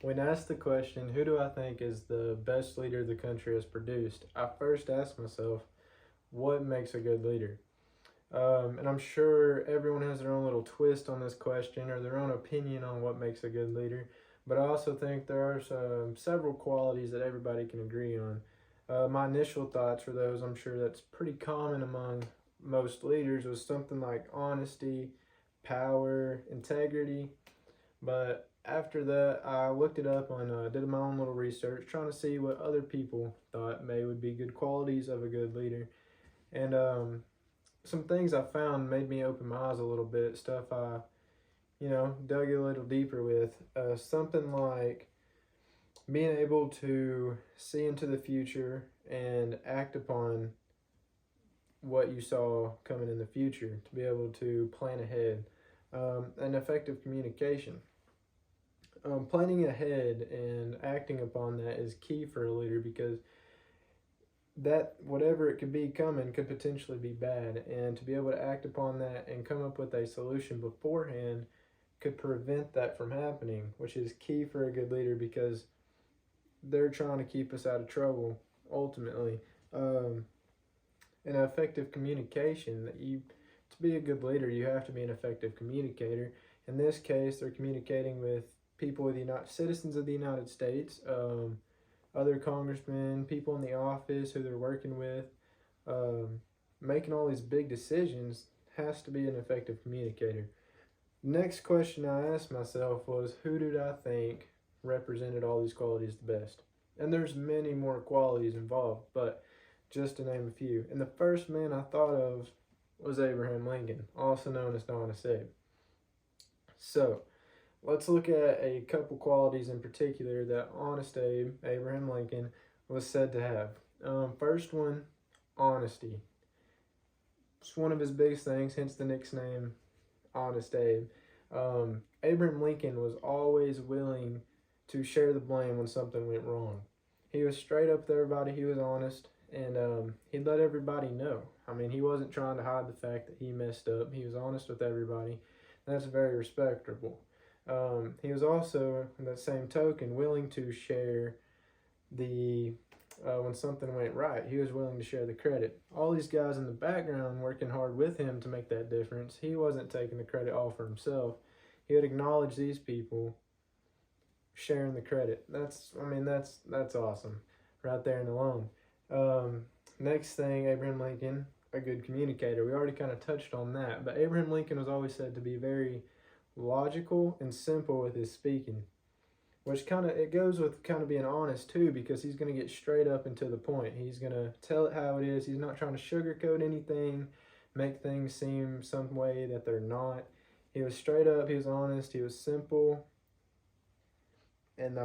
When asked the question, who do I think is the best leader the country has produced, I first ask myself, what makes a good leader? And I'm sure everyone has their own little twist on this question or their own opinion on what makes a good leader. But I also think there are several qualities that everybody can agree on. My initial thoughts for those, I'm sure that's pretty common among most leaders, was something like honesty, power, integrity. But after that, I looked it up and did my own little research, trying to see what other people thought may would be good qualities of a good leader. And some things I found made me open my eyes a little bit. Stuff I, dug a little deeper with. Something like being able to see into the future and act upon what you saw coming in the future, to be able to plan ahead. And effective communication. Planning ahead and acting upon that is key for a leader, because that whatever it could be coming could potentially be bad, and to be able to act upon that and come up with a solution beforehand could prevent that from happening, which is key for a good leader, because they're trying to keep us out of trouble ultimately. And effective communication, that you to be a good leader, you have to be an effective communicator. In this case, they're communicating with people with citizens of the United States, other congressmen, people in the office who they're working with. Making all these big decisions, has to be an effective communicator. Next question I asked myself was, who did I think represented all these qualities the best? And there's many more qualities involved, but just to name a few. And the first man I thought of was Abraham Lincoln, also known as Honest Abe. So, let's look at a couple qualities in particular that Honest Abe, Abraham Lincoln, was said to have. First one, honesty. It's one of his biggest things, hence the nickname Honest Abe. Abraham Lincoln was always willing to share the blame when something went wrong. He was straight up with everybody, he was honest, and he let everybody know. I mean, he wasn't trying to hide the fact that he messed up. He was honest with everybody. That's very respectable. He was also, in that same token, willing to share the when something went right. He was willing to share the credit. All these guys in the background working hard with him to make that difference. He wasn't taking the credit all for himself. He would acknowledge these people sharing the credit. That's awesome, right there and alone. Next thing, Abraham Lincoln, a good communicator. We already kind of touched on that, but Abraham Lincoln was always said to be very logical and simple with his speaking, which it goes with kind of being honest too, because he's going to get straight up and to the point. He's going to tell it how it is. He's not trying to sugarcoat anything, make things seem some way that they're not. He was straight up, he was honest, he was simple, and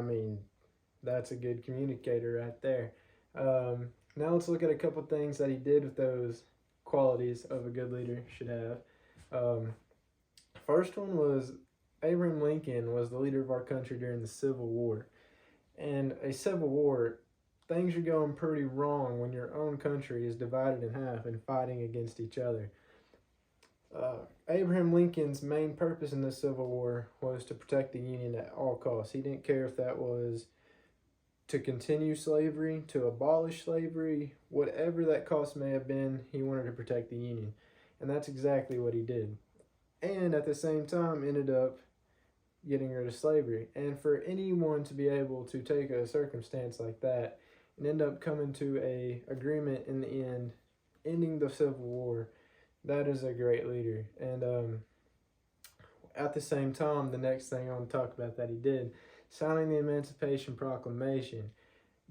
that's a good communicator right there. Now let's look at a couple things that he did with those qualities of a good leader should have. First one was, Abraham Lincoln was the leader of our country during the Civil War. And a civil war, things are going pretty wrong when your own country is divided in half and fighting against each other. Abraham Lincoln's main purpose in the Civil War was to protect the Union at all costs. He didn't care if that was to continue slavery, to abolish slavery, whatever that cost may have been, he wanted to protect the Union. And that's exactly what he did. And at the same time ended up getting rid of slavery. And for anyone to be able to take a circumstance like that and end up coming to a agreement in the end, ending the Civil War, that is a great leader. And at the same time, the next thing I want to talk about that he did, signing the Emancipation Proclamation,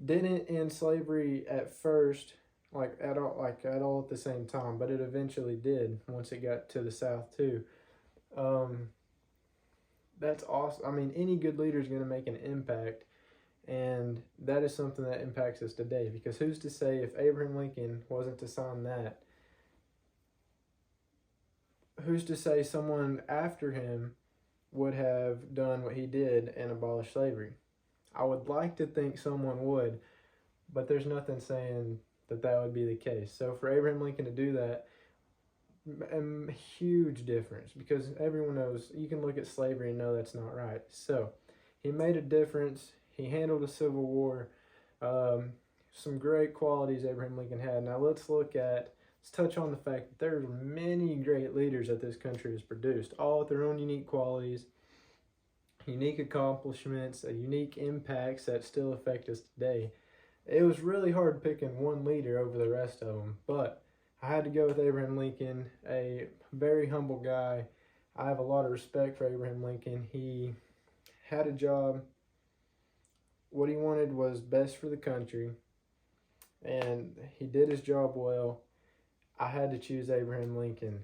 didn't end slavery at first, at all at the same time, but it eventually did once it got to the South too. That's awesome. Any good leader is going to make an impact, and that is something that impacts us today, because who's to say if Abraham Lincoln wasn't to sign that, who's to say someone after him would have done what he did and abolished slavery? I would like to think someone would, but there's nothing saying that would be the case. So for Abraham Lincoln to do that, a huge difference, because everyone knows, you can look at slavery and know that's not right. So He made a difference. He handled a civil war. Um, some great qualities Abraham Lincoln had. Now let's touch on the fact that there's many great leaders that this country has produced, all with their own unique qualities, unique accomplishments, unique impacts that still affect us today. It was really hard picking one leader over the rest of them, but I had to go with Abraham Lincoln, a very humble guy. I have a lot of respect for Abraham Lincoln. He had a job. What he wanted was best for the country, and he did his job well. I had to choose Abraham Lincoln.